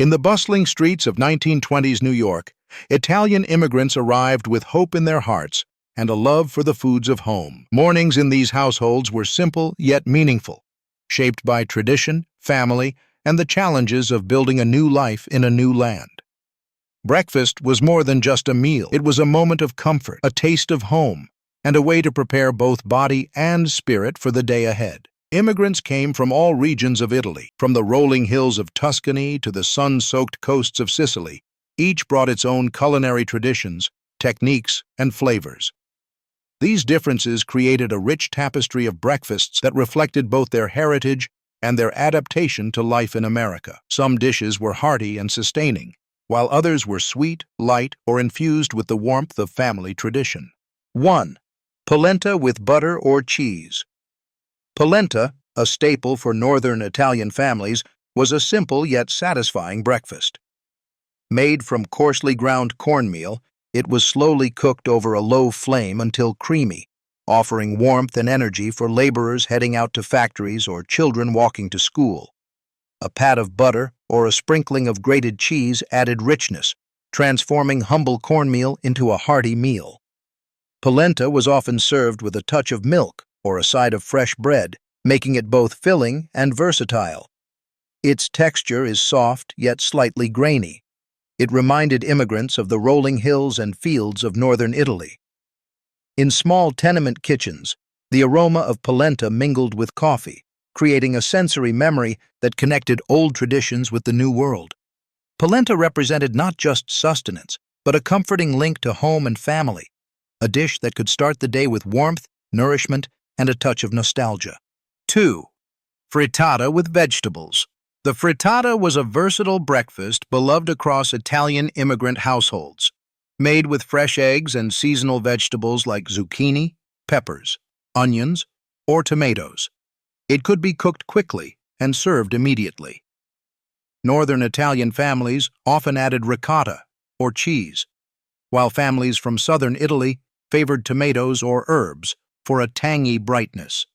In the bustling streets of 1920s New York, Italian immigrants arrived with hope in their hearts and a love for the foods of home. Mornings in these households were simple yet meaningful, shaped by tradition, family, and the challenges of building a new life in a new land. Breakfast was more than just a meal. It was a moment of comfort, a taste of home, and a way to prepare both body and spirit for the day ahead. Immigrants came from all regions of Italy, from the rolling hills of Tuscany to the sun-soaked coasts of Sicily. Each brought its own culinary traditions, techniques, and flavors. These differences created a rich tapestry of breakfasts that reflected both their heritage and their adaptation to life in America. Some dishes were hearty and sustaining, while others were sweet, light, or infused with the warmth of family tradition. 1. Polenta with butter or cheese. Polenta, a staple for northern Italian families, was a simple yet satisfying breakfast. Made from coarsely ground cornmeal, it was slowly cooked over a low flame until creamy, offering warmth and energy for laborers heading out to factories or children walking to school. A pat of butter or a sprinkling of grated cheese added richness, transforming humble cornmeal into a hearty meal. Polenta was often served with a touch of milk or a side of fresh bread, making it both filling and versatile. Its texture is soft yet slightly grainy. It reminded immigrants of the rolling hills and fields of northern Italy. In small tenement kitchens, the aroma of polenta mingled with coffee, creating a sensory memory that connected old traditions with the new world. Polenta represented not just sustenance, but a comforting link to home and family, a dish that could start the day with warmth, nourishment, and a touch of nostalgia. 2. Frittata with vegetables. The frittata was a versatile breakfast beloved across Italian immigrant households, made with fresh eggs and seasonal vegetables like zucchini, peppers, onions, or tomatoes. It could be cooked quickly and served immediately. Northern Italian families often added ricotta, or cheese, while families from southern Italy favored tomatoes or herbs for a tangy brightness.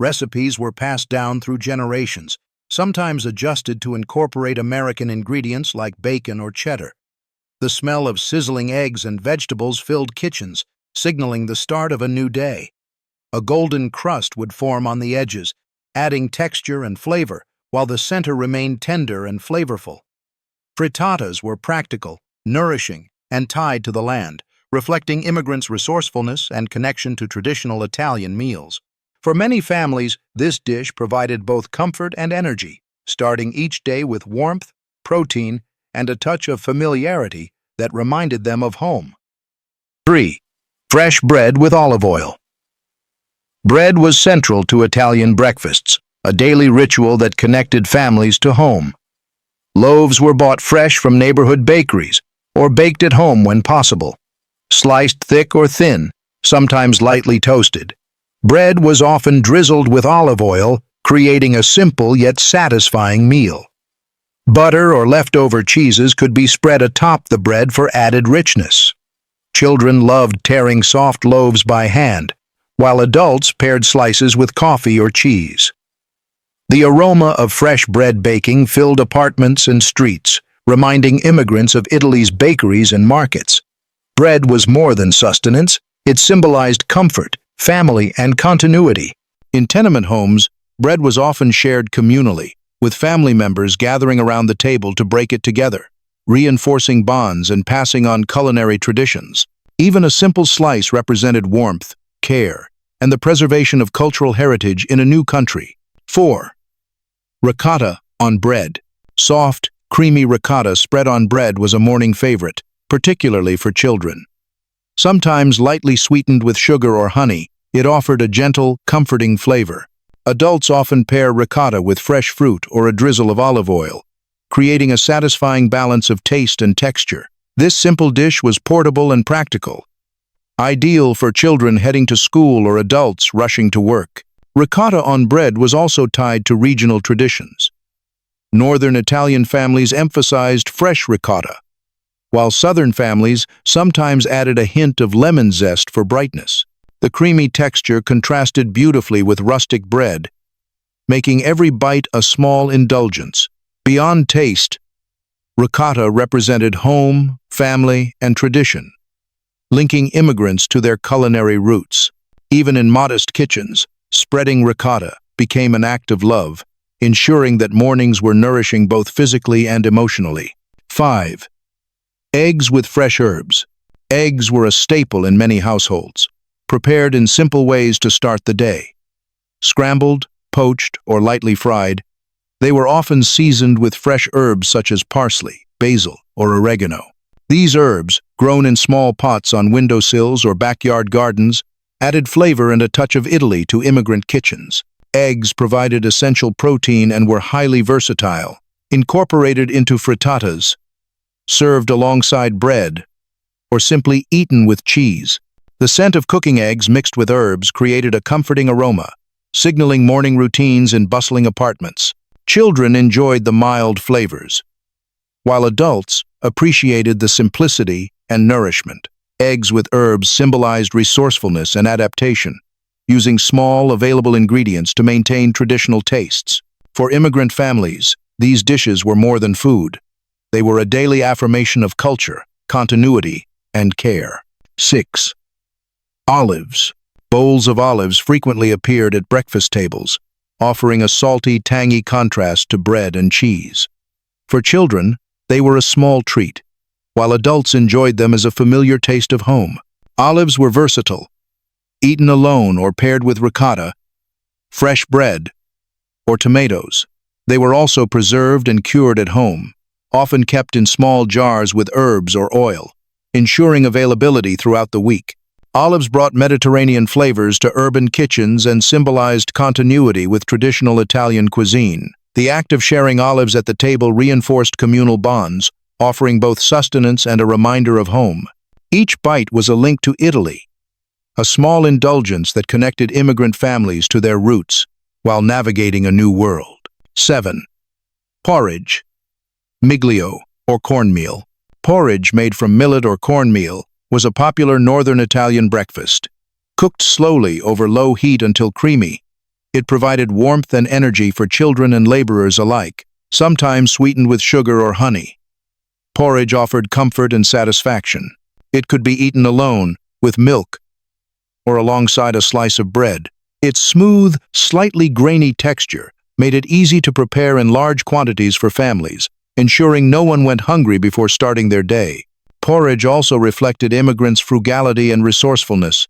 Recipes were passed down through generations, sometimes adjusted to incorporate American ingredients like bacon or cheddar. The smell of sizzling eggs and vegetables filled kitchens, signaling the start of a new day. A golden crust would form on the edges, adding texture and flavor, while the center remained tender and flavorful. Frittatas were practical, nourishing, and tied to the land, reflecting immigrants' resourcefulness and connection to traditional Italian meals. For many families, this dish provided both comfort and energy, starting each day with warmth, protein, and a touch of familiarity that reminded them of home. 3. Fresh bread with olive oil. Bread was central to Italian breakfasts, a daily ritual that connected families to home. Loaves were bought fresh from neighborhood bakeries or baked at home when possible. Sliced thick or thin, sometimes lightly toasted, bread was often drizzled with olive oil, creating a simple yet satisfying meal. Butter or leftover cheeses could be spread atop the bread for added richness. Children loved tearing soft loaves by hand, while adults paired slices with coffee or cheese. The aroma of fresh bread baking filled apartments and streets, reminding immigrants of Italy's bakeries and markets. Bread was more than sustenance, it symbolized comfort, family, and continuity. In tenement homes, bread was often shared communally, with family members gathering around the table to break it together, reinforcing bonds and passing on culinary traditions. Even a simple slice represented warmth, care, and the preservation of cultural heritage in a new country. 4. Ricotta on bread. Soft, creamy ricotta spread on bread was a morning favorite, particularly for children. Sometimes lightly sweetened with sugar or honey, it offered a gentle, comforting flavor. Adults often pair ricotta with fresh fruit or a drizzle of olive oil, creating a satisfying balance of taste and texture. This simple dish was portable and practical, ideal for children heading to school or adults rushing to work. Ricotta on bread was also tied to regional traditions. Northern Italian families emphasized fresh ricotta, while southern families sometimes added a hint of lemon zest for brightness. The creamy texture contrasted beautifully with rustic bread, making every bite a small indulgence. Beyond taste, Ricotta represented home, family, and tradition, linking immigrants to their culinary roots. Even in modest kitchens, spreading ricotta became an act of love, ensuring that mornings were nourishing both physically and emotionally. 5. Eggs with fresh herbs. Eggs were a staple in many households, prepared in simple ways to start the day. Scrambled, poached, or lightly fried, they were often seasoned with fresh herbs such as parsley, basil, or oregano. These herbs, grown in small pots on windowsills or backyard gardens, added flavor and a touch of Italy to immigrant kitchens. Eggs provided essential protein and were highly versatile, incorporated into frittatas, served alongside bread, or simply eaten with cheese. The scent of cooking eggs mixed with herbs created a comforting aroma, signaling morning routines in bustling apartments. Children enjoyed the mild flavors, while adults appreciated the simplicity and nourishment. Eggs with herbs symbolized resourcefulness and adaptation, using small, available ingredients to maintain traditional tastes. For immigrant families, these dishes were more than food. They were a daily affirmation of culture, continuity, and care. 6. Olives. Bowls of olives frequently appeared at breakfast tables, offering a salty, tangy contrast to bread and cheese. For children, they were a small treat, while adults enjoyed them as a familiar taste of home. Olives were versatile, eaten alone or paired with ricotta, fresh bread, or tomatoes. They were also preserved and cured at home, often kept in small jars with herbs or oil, ensuring availability throughout the week. Olives brought Mediterranean flavors to urban kitchens and symbolized continuity with traditional Italian cuisine. The act of sharing olives at the table reinforced communal bonds, offering both sustenance and a reminder of home. Each bite was a link to Italy, a small indulgence that connected immigrant families to their roots while navigating a new world. 7. Porridge. Miglio, or cornmeal. Porridge, made from millet or cornmeal, was a popular northern Italian breakfast. Cooked slowly over low heat until creamy, it provided warmth and energy for children and laborers alike, sometimes sweetened with sugar or honey. Porridge offered comfort and satisfaction. It could be eaten alone, with milk, or alongside a slice of bread. Its smooth, slightly grainy texture made it easy to prepare in large quantities for families, ensuring no one went hungry before starting their day. Porridge also reflected immigrants' frugality and resourcefulness,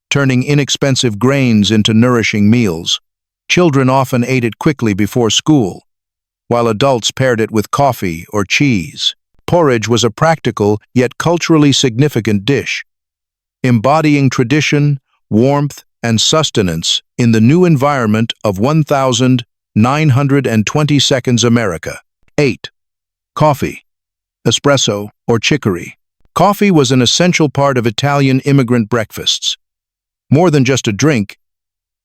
turning inexpensive grains into nourishing meals. Children often ate it quickly before school, while adults paired it with coffee or cheese. Porridge was a practical yet culturally significant dish, embodying tradition, warmth, and sustenance in the new environment of 1920s America. 8. Coffee. Espresso, or chicory. Coffee was an essential part of Italian immigrant breakfasts. More than just a drink,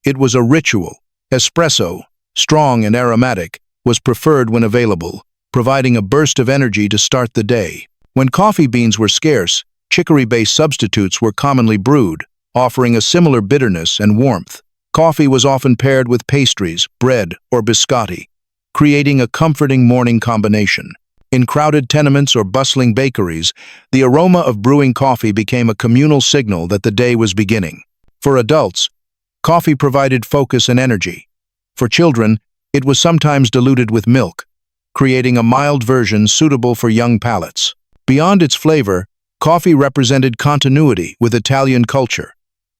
it was a ritual. Espresso, strong and aromatic, was preferred when available, providing a burst of energy to start the day. When coffee beans were scarce, chicory-based substitutes were commonly brewed, offering a similar bitterness and warmth. Coffee was often paired with pastries, bread, or biscotti, creating a comforting morning combination. In crowded tenements or bustling bakeries, the aroma of brewing coffee became a communal signal that the day was beginning. For adults, coffee provided focus and energy. For children, it was sometimes diluted with milk, creating a mild version suitable for young palates. Beyond its flavor, coffee represented continuity with Italian culture,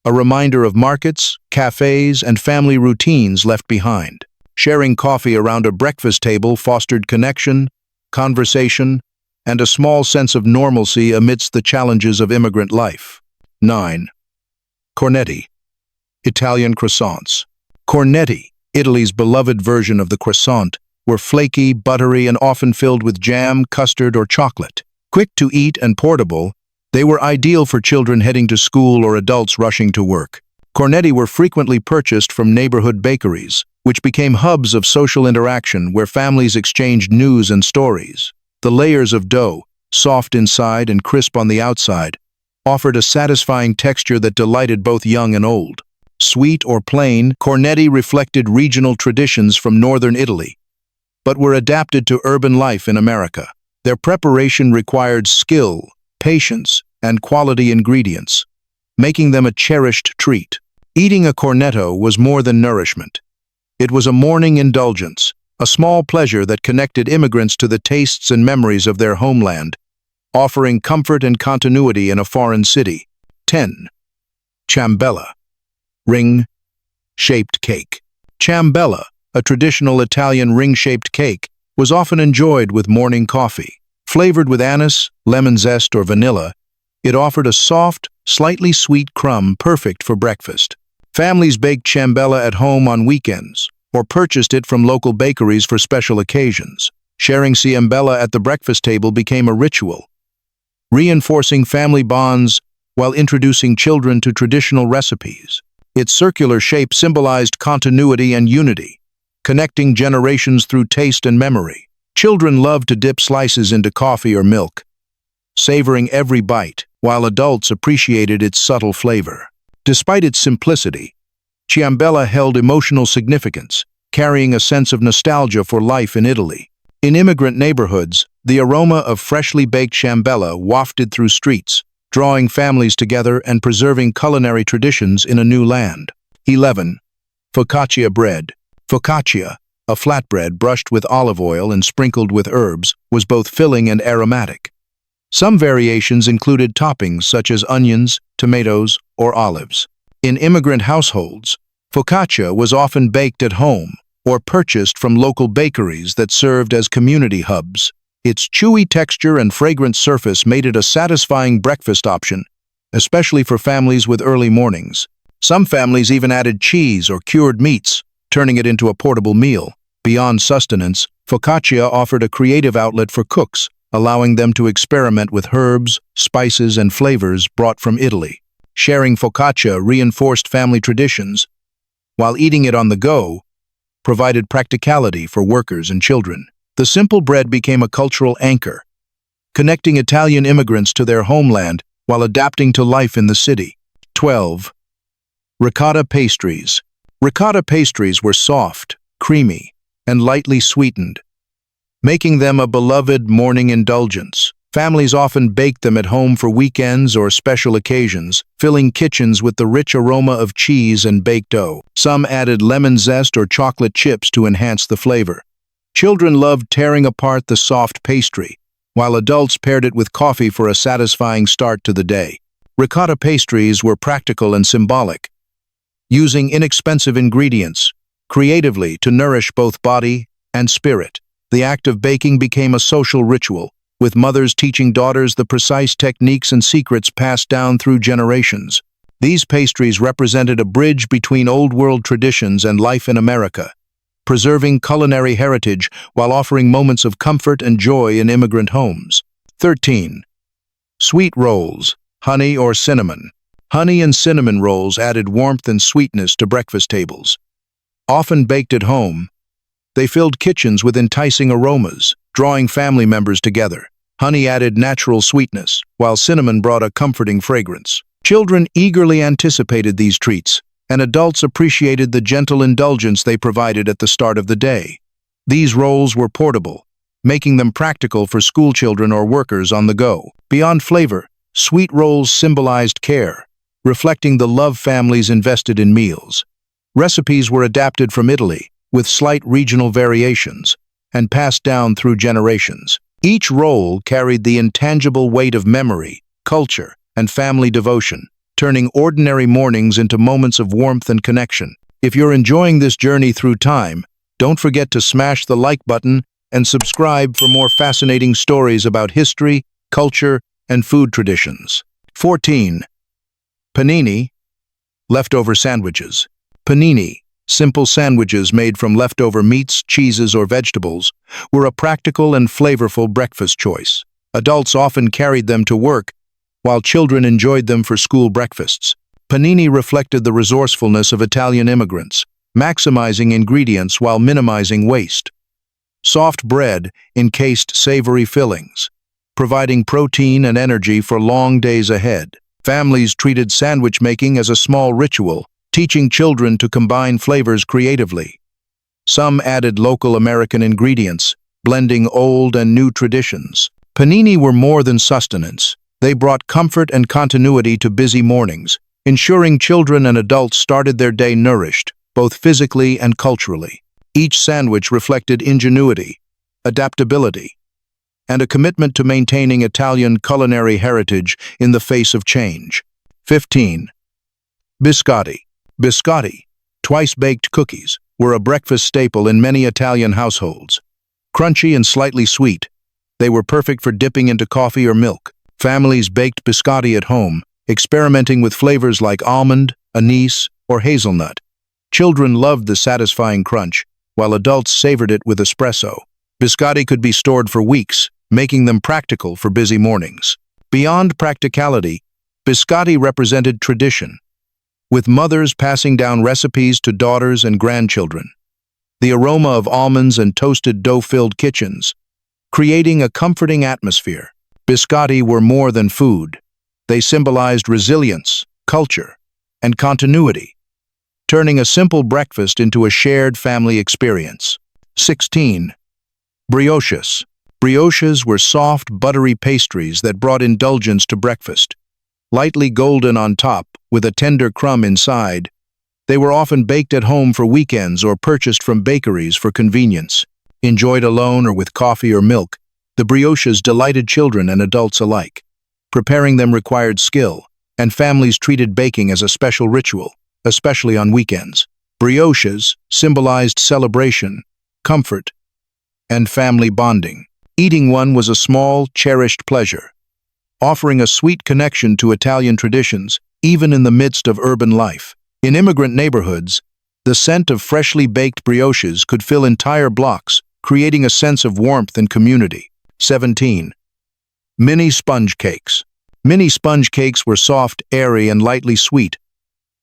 a reminder of markets, cafés, and family routines left behind. Sharing coffee around a breakfast table fostered connection, conversation, and a small sense of normalcy amidst the challenges of immigrant life. 9. Cornetti. Italian croissants. Cornetti, Italy's beloved version of the croissant, were flaky, buttery, and often filled with jam, custard, or chocolate. Quick to eat and portable, they were ideal for children heading to school or adults rushing to work. Cornetti were frequently purchased from neighborhood bakeries, which became hubs of social interaction where families exchanged news and stories. The layers of dough, soft inside and crisp on the outside, offered a satisfying texture that delighted both young and old. Sweet or plain, Cornetti reflected regional traditions from northern Italy, but were adapted to urban life in America. Their preparation required skill, patience, and quality ingredients, making them a cherished treat. Eating a cornetto was more than nourishment. It was a morning indulgence, a small pleasure that connected immigrants to the tastes and memories of their homeland, offering comfort and continuity in a foreign city. 10. Chambella, ring-shaped cake. Chambella, a traditional Italian ring-shaped cake, was often enjoyed with morning coffee. Flavored with anise, lemon zest, or vanilla, it offered a soft, slightly sweet crumb perfect for breakfast. Families baked chambella at home on weekends, or purchased it from local bakeries for special occasions. Sharing ciambella at the breakfast table became a ritual, reinforcing family bonds while introducing children to traditional recipes. Its circular shape symbolized continuity and unity, connecting generations through taste and memory. Children loved to dip slices into coffee or milk, savoring every bite, while adults appreciated its subtle flavor. Despite its simplicity, ciambella held emotional significance, carrying a sense of nostalgia for life in Italy. In immigrant neighborhoods, the aroma of freshly baked ciambella wafted through streets, drawing families together and preserving culinary traditions in a new land. 11. Focaccia bread. Focaccia, a flatbread brushed with olive oil and sprinkled with herbs, was both filling and aromatic. Some variations included toppings such as onions, tomatoes, or olives. In immigrant households, focaccia was often baked at home or purchased from local bakeries that served as community hubs. Its chewy texture and fragrant surface made it a satisfying breakfast option, especially for families with early mornings. Some families even added cheese or cured meats, turning it into a portable meal. Beyond sustenance, focaccia offered a creative outlet for cooks, allowing them to experiment with herbs, spices, and flavors brought from Italy. Sharing focaccia reinforced family traditions, while eating it on the go provided practicality for workers and children. The simple bread became a cultural anchor, connecting Italian immigrants to their homeland while adapting to life in the city. 12. Ricotta pastries. Ricotta pastries were soft, creamy, and lightly sweetened, making them a beloved morning indulgence. Families often baked them at home for weekends or special occasions, filling kitchens with the rich aroma of cheese and baked dough. Some added lemon zest or chocolate chips to enhance the flavor. Children loved tearing apart the soft pastry, while adults paired it with coffee for a satisfying start to the day. Ricotta pastries were practical and symbolic, using inexpensive ingredients creatively to nourish both body and spirit. The act of baking became a social ritual, with mothers teaching daughters the precise techniques and secrets passed down through generations. These pastries represented a bridge between old-world traditions and life in America, preserving culinary heritage while offering moments of comfort and joy in immigrant homes. 13. Sweet rolls, honey or cinnamon. Honey and cinnamon rolls added warmth and sweetness to breakfast tables. Often baked at home, they filled kitchens with enticing aromas, drawing family members together. Honey added natural sweetness, while cinnamon brought a comforting fragrance. Children eagerly anticipated these treats, and adults appreciated the gentle indulgence they provided at the start of the day. These rolls were portable, making them practical for schoolchildren or workers on the go. Beyond flavor, sweet rolls symbolized care, reflecting the love families invested in meals. Recipes were adapted from Italy, with slight regional variations, and passed down through generations. Each roll carried the intangible weight of memory, culture, and family devotion, turning ordinary mornings into moments of warmth and connection. If you're enjoying this journey through time, don't forget to smash the like button and subscribe for more fascinating stories about history, culture, and food traditions. 14. Panini, leftover sandwiches. Panini, simple sandwiches made from leftover meats, cheeses, or vegetables, were a practical and flavorful breakfast choice. Adults often carried them to work, while children enjoyed them for school breakfasts. Panini reflected the resourcefulness of Italian immigrants, maximizing ingredients while minimizing waste. Soft bread encased savory fillings, providing protein and energy for long days ahead. Families treated sandwich making as a small ritual, teaching children to combine flavors creatively. Some added local American ingredients, blending old and new traditions. Panini were more than sustenance. They brought comfort and continuity to busy mornings, ensuring children and adults started their day nourished, both physically and culturally. Each sandwich reflected ingenuity, adaptability, and a commitment to maintaining Italian culinary heritage in the face of change. 15. Biscotti. Biscotti, twice-baked cookies, were a breakfast staple in many Italian households. Crunchy and slightly sweet, they were perfect for dipping into coffee or milk. Families baked biscotti at home, experimenting with flavors like almond, anise, or hazelnut. Children loved the satisfying crunch, while adults savored it with espresso. Biscotti could be stored for weeks, making them practical for busy mornings. Beyond practicality, biscotti represented tradition, with mothers passing down recipes to daughters and grandchildren. The aroma of almonds and toasted dough-filled kitchens, creating a comforting atmosphere. Biscotti were more than food. They symbolized resilience, culture, and continuity, turning a simple breakfast into a shared family experience. 16. Brioches. Brioches were soft, buttery pastries that brought indulgence to breakfast. Lightly golden on top, with a tender crumb inside, they were often baked at home for weekends or purchased from bakeries for convenience. Enjoyed alone or with coffee or milk, the brioches delighted children and adults alike. Preparing them required skill, and families treated baking as a special ritual, especially on weekends. Brioches symbolized celebration, comfort, and family bonding. Eating one was a small, cherished pleasure, offering a sweet connection to Italian traditions, even in the midst of urban life. In immigrant neighborhoods, the scent of freshly baked brioches could fill entire blocks, creating a sense of warmth and community. 17. Mini sponge cakes. Mini sponge cakes were soft, airy, and lightly sweet,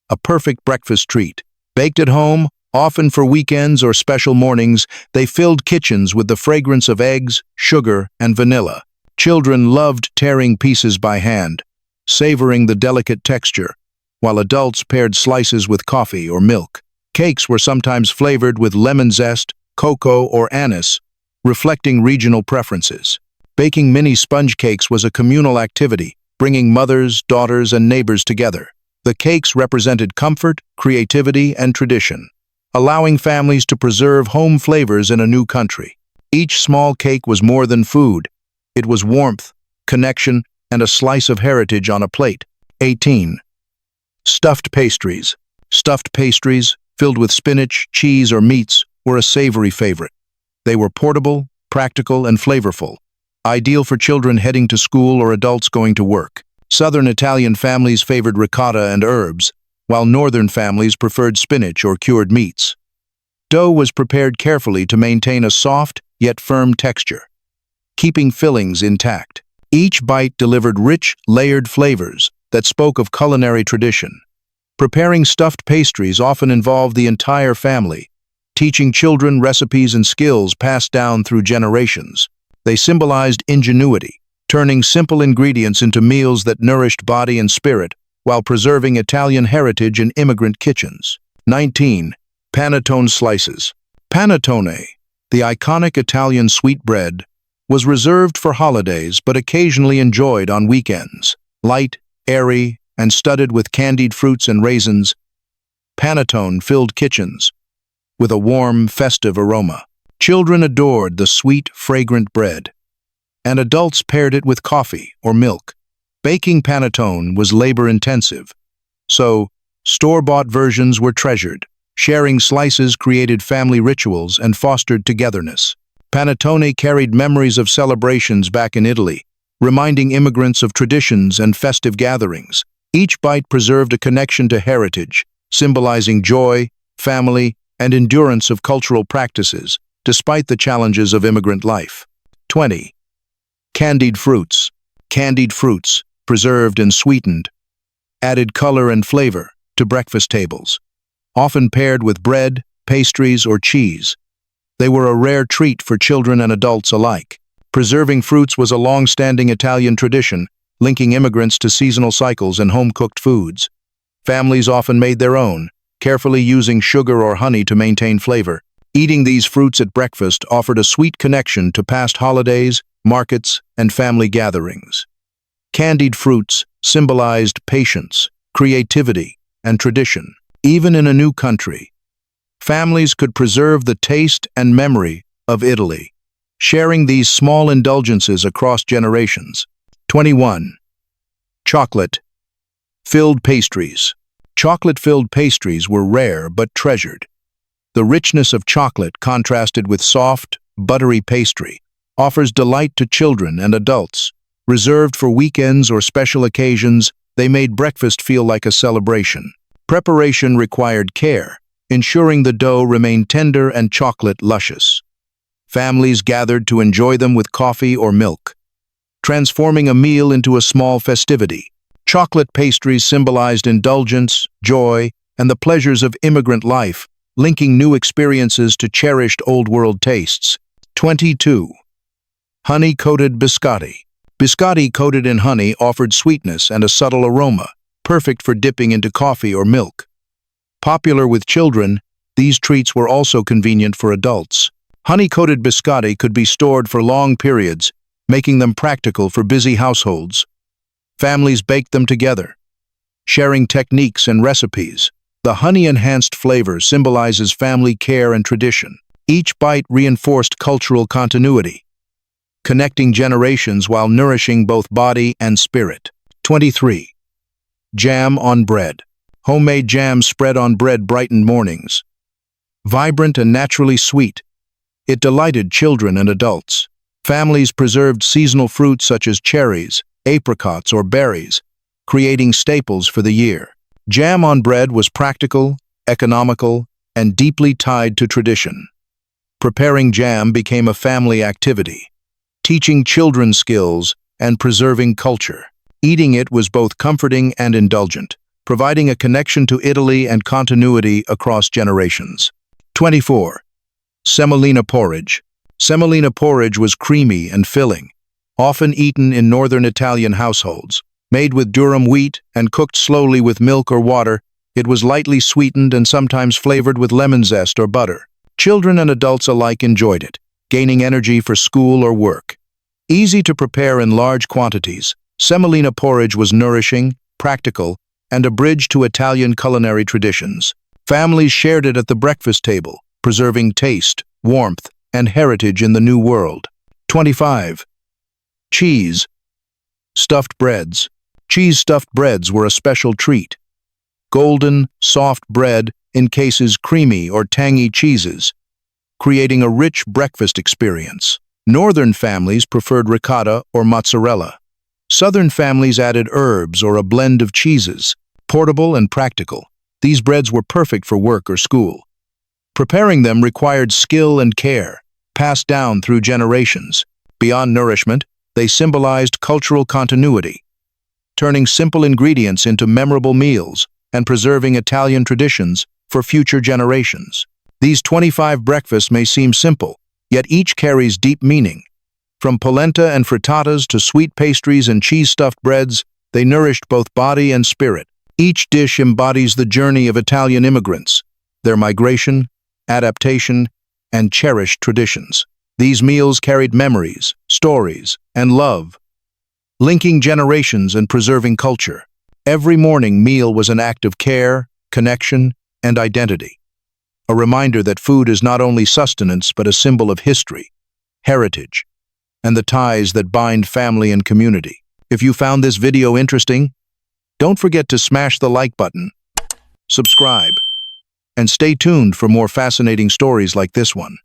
a perfect breakfast treat. Baked at home, often for weekends or special mornings, they filled kitchens with the fragrance of eggs, sugar, and vanilla. Children loved tearing pieces by hand, savoring the delicate texture, while adults paired slices with coffee or milk. Cakes were sometimes flavored with lemon zest, cocoa, or anise, reflecting regional preferences. Baking mini sponge cakes was a communal activity, bringing mothers, daughters, and neighbors together. The cakes represented comfort, creativity, and tradition, allowing families to preserve home flavors in a new country. Each small cake was more than food. It was warmth, connection, and a slice of heritage on a plate. 18. Stuffed pastries. Stuffed pastries, filled with spinach, cheese, or meats, were a savory favorite. They were portable, practical, and flavorful, ideal for children heading to school or adults going to work. Southern Italian families favored ricotta and herbs, while northern families preferred spinach or cured meats. Dough was prepared carefully to maintain a soft yet firm texture, keeping fillings intact. Each bite delivered rich, layered flavors that spoke of culinary tradition. Preparing stuffed pastries often involved the entire family, teaching children recipes and skills passed down through generations. They symbolized ingenuity, turning simple ingredients into meals that nourished body and spirit while preserving Italian heritage in immigrant kitchens. 19. Panettone slices. Panettone, the iconic Italian sweetbread, was reserved for holidays but occasionally enjoyed on weekends. Light, airy, and studded with candied fruits and raisins, panettone filled kitchens with a warm, festive aroma. Children adored the sweet, fragrant bread, and adults paired it with coffee or milk. Baking panettone was labor-intensive, so store-bought versions were treasured. Sharing slices created family rituals and fostered togetherness. Panettone carried memories of celebrations back in Italy, reminding immigrants of traditions and festive gatherings. Each bite preserved a connection to heritage, symbolizing joy, family, and endurance of cultural practices, despite the challenges of immigrant life. 20. Candied fruits. Candied fruits, preserved and sweetened, added color and flavor to breakfast tables. Often paired with bread, pastries, or cheese, they were a rare treat for children and adults alike. Preserving fruits was a long-standing Italian tradition, linking immigrants to seasonal cycles and home-cooked foods. Families often made their own, carefully using sugar or honey to maintain flavor. Eating these fruits at breakfast offered a sweet connection to past holidays markets, and family gatherings. Candied fruits symbolized patience, creativity, and tradition. Even in a new country, families could preserve the taste and memory of Italy, sharing these small indulgences across generations. 21. Chocolate-filled pastries. Chocolate-filled pastries were rare but treasured. The richness of chocolate contrasted with soft, buttery pastry offers delight to children and adults. Reserved for weekends or special occasions, they made breakfast feel like a celebration. Preparation required care, ensuring the dough remained tender and chocolate luscious. Families gathered to enjoy them with coffee or milk, transforming a meal into a small festivity. Chocolate pastries symbolized indulgence, joy, and the pleasures of immigrant life, linking new experiences to cherished old-world tastes. 22. Honey-coated biscotti. Biscotti coated in honey offered sweetness and a subtle aroma, perfect for dipping into coffee or milk. Popular with children, these treats were also convenient for adults. Honey-coated biscotti could be stored for long periods, making them practical for busy households. Families baked them together, sharing techniques and recipes. The honey-enhanced flavor symbolizes family care and tradition. Each bite reinforced cultural continuity, connecting generations while nourishing both body and spirit. 23. Jam on bread. Homemade jam spread on bread brightened mornings. Vibrant and naturally sweet, it delighted children and adults. Families preserved seasonal fruits such as cherries, apricots, or berries, creating staples for the year. Jam on bread was practical, economical, and deeply tied to tradition. Preparing jam became a family activity, teaching children skills and preserving culture. Eating it was both comforting and indulgent, providing a connection to Italy and continuity across generations. 24. Semolina porridge. Semolina porridge was creamy and filling, often eaten in northern Italian households. Made with durum wheat and cooked slowly with milk or water, it was lightly sweetened and sometimes flavored with lemon zest or butter. Children and adults alike enjoyed it, gaining energy for school or work. Easy to prepare in large quantities, semolina porridge was nourishing, practical, and a bridge to Italian culinary traditions. Families shared it at the breakfast table, preserving taste, warmth, and heritage in the new world. 25. Cheese. Stuffed breads. Cheese-stuffed breads were a special treat. Golden, soft bread encases creamy or tangy cheeses, creating a rich breakfast experience. Northern families preferred ricotta or mozzarella. Southern families added herbs or a blend of cheeses. Portable and practical, these breads were perfect for work or school. Preparing them required skill and care, passed down through generations. Beyond nourishment, they symbolized cultural continuity, turning simple ingredients into memorable meals and preserving Italian traditions for future generations. These 25 breakfasts may seem simple, yet each carries deep meaning. From polenta and frittatas to sweet pastries and cheese-stuffed breads, they nourished both body and spirit. Each dish embodies the journey of Italian immigrants, their migration, adaptation, and cherished traditions. These meals carried memories, stories, and love, linking generations and preserving culture. Every morning meal was an act of care, connection, and identity. A reminder that food is not only sustenance but a symbol of history, heritage, and the ties that bind family and community. If you found this video interesting, don't forget to smash the like button, subscribe, and stay tuned for more fascinating stories like this one.